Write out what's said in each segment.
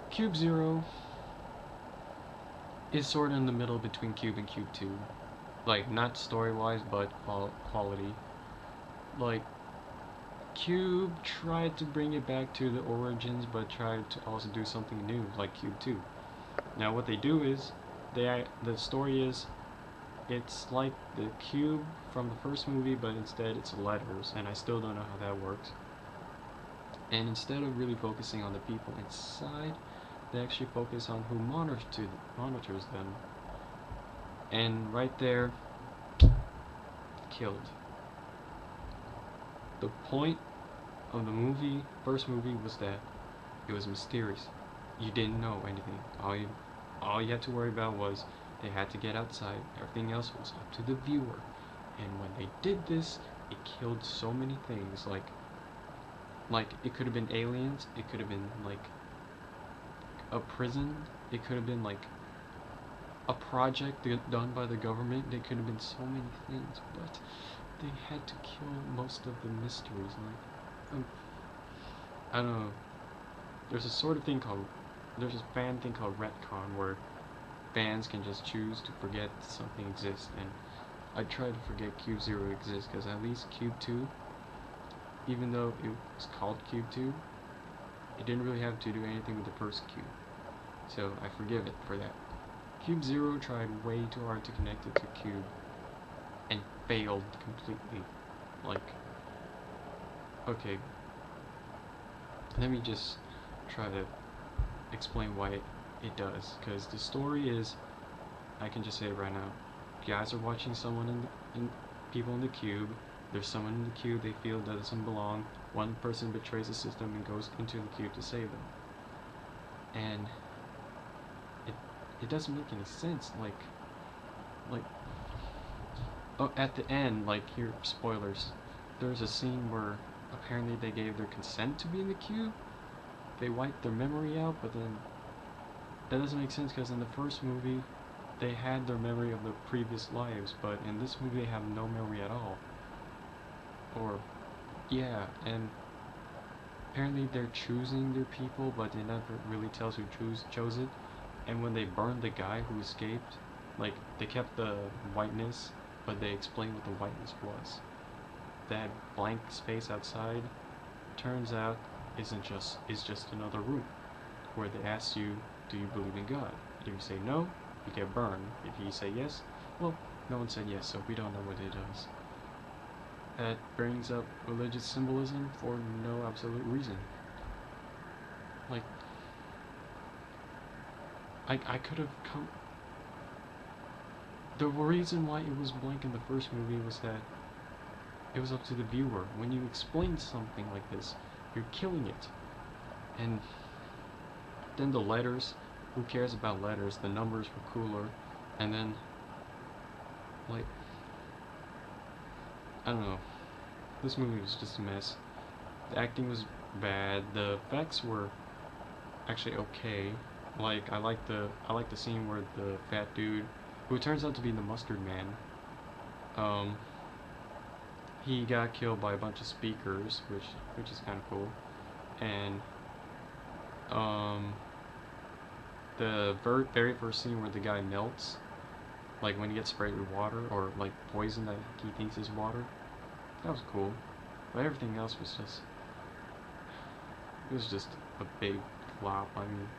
Cube Zero is sort of in the middle between Cube and Cube 2. Like, not story-wise, but quality. Like, Cube tried to bring it back to the origins, but tried to also do something new, like Cube 2. Now, what they do is, the story is, it's like the Cube from the first movie, but instead it's letters, and I still don't know how that works. And instead of really focusing on the people inside, they actually focus on who monitors them. And right there, killed. The point of the first movie, was that it was mysterious. You didn't know anything. All you had to worry about was they had to get outside. Everything else was up to the viewer. And when they did this, it killed so many things. Like it could have been aliens. It could have been like a prison. It could have been like a project done by the government. There could have been so many things, but they had to kill most of the mysteries. Like, I don't know. There's a fan thing called retcon, where fans can just choose to forget something exists, and I try to forget Cube Zero exists, because at least Cube 2, even though it was called Cube 2, it didn't really have to do anything with the first Cube, so I forgive it for that. Cube Zero tried way too hard to connect it to Cube, and failed completely. Like, okay, let me just try to explain why it does, because the story is, I can just say it right now, guys are watching someone people in the cube, there's someone in the cube they feel that doesn't belong, one person betrays the system and goes into the cube to save them, and it doesn't make any sense. Like oh, at the end, like, here, spoilers, there's a scene where apparently they gave their consent to be in the cube. They wiped their memory out, but then that doesn't make sense, because in the first movie they had their memory of their previous lives, but in this movie they have no memory at all. Or, yeah, and apparently they're choosing their people, but it never really tells who chose it. And when they burned the guy who escaped, like, they kept the whiteness, but they explained what the whiteness was. That blank space outside, turns out, is just another room, where they ask you, do you believe in God? If you say no, you get burned. If you say yes, well, no one said yes, so we don't know what it does. That brings up religious symbolism for no absolute reason. Like, I could have come... The reason why it was blank in the first movie was that it was up to the viewer. When you explain something like this, you're killing it. And then the letters, who cares about letters? The numbers were cooler. And then, like, I don't know. This movie was just a mess. The acting was bad. The effects were actually okay. Like, I like the scene where the fat dude, who turns out to be the Mustard Man, he got killed by a bunch of speakers, which is kind of cool. And the very first scene where the guy melts, like when he gets sprayed with water, or like poison that he thinks is water, that was cool. But everything else was just a big flop. I mean,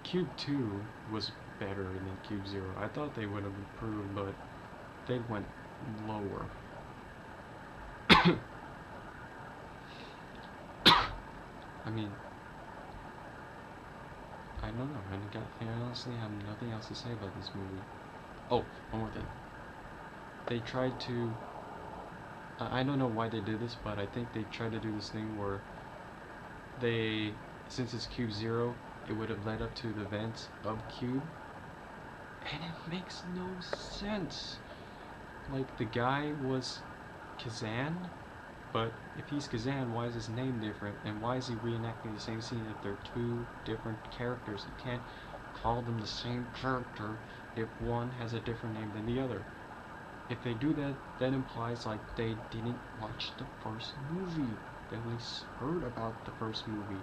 Cube 2 was better than Cube 0. I thought they would have improved, but they went lower. I mean, I don't know, I honestly have nothing else to say about this movie. Oh, one more thing. They tried to... I don't know why they did this, but I think they tried to do this thing where they... Since it's Cube 0, it would have led up to the events of Cube. And it makes no sense. Like, the guy was Kazan, but if he's Kazan, why is his name different? And why is he reenacting the same scene if they're two different characters? You can't call them the same character if one has a different name than the other. If they do that, that implies like they didn't watch the first movie. They at least heard about the first movie.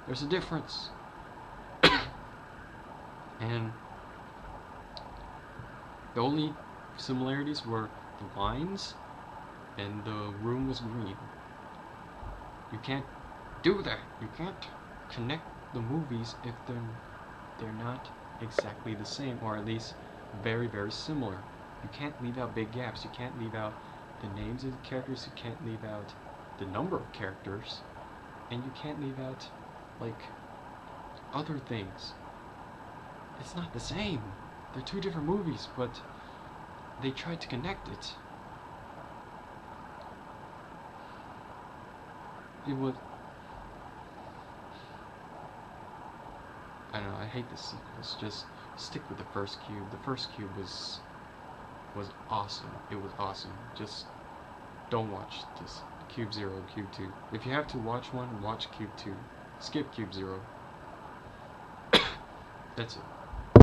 There's a difference. And the only similarities were the lines and the room was green. You can't do that. You can't connect the movies if they're not exactly the same, or at least very, very similar. You can't leave out big gaps. You can't leave out the names of the characters. You can't leave out the number of characters, and you can't leave out like other things. It's not the same. They're two different movies, but they tried to connect it. It was, I don't know, I hate the sequels. Just stick with the first cube. The first cube was awesome. It was awesome. Just don't watch this Cube 0, Cube 2. If you have to watch one, watch Cube 2. Skip Cube 0. That's it.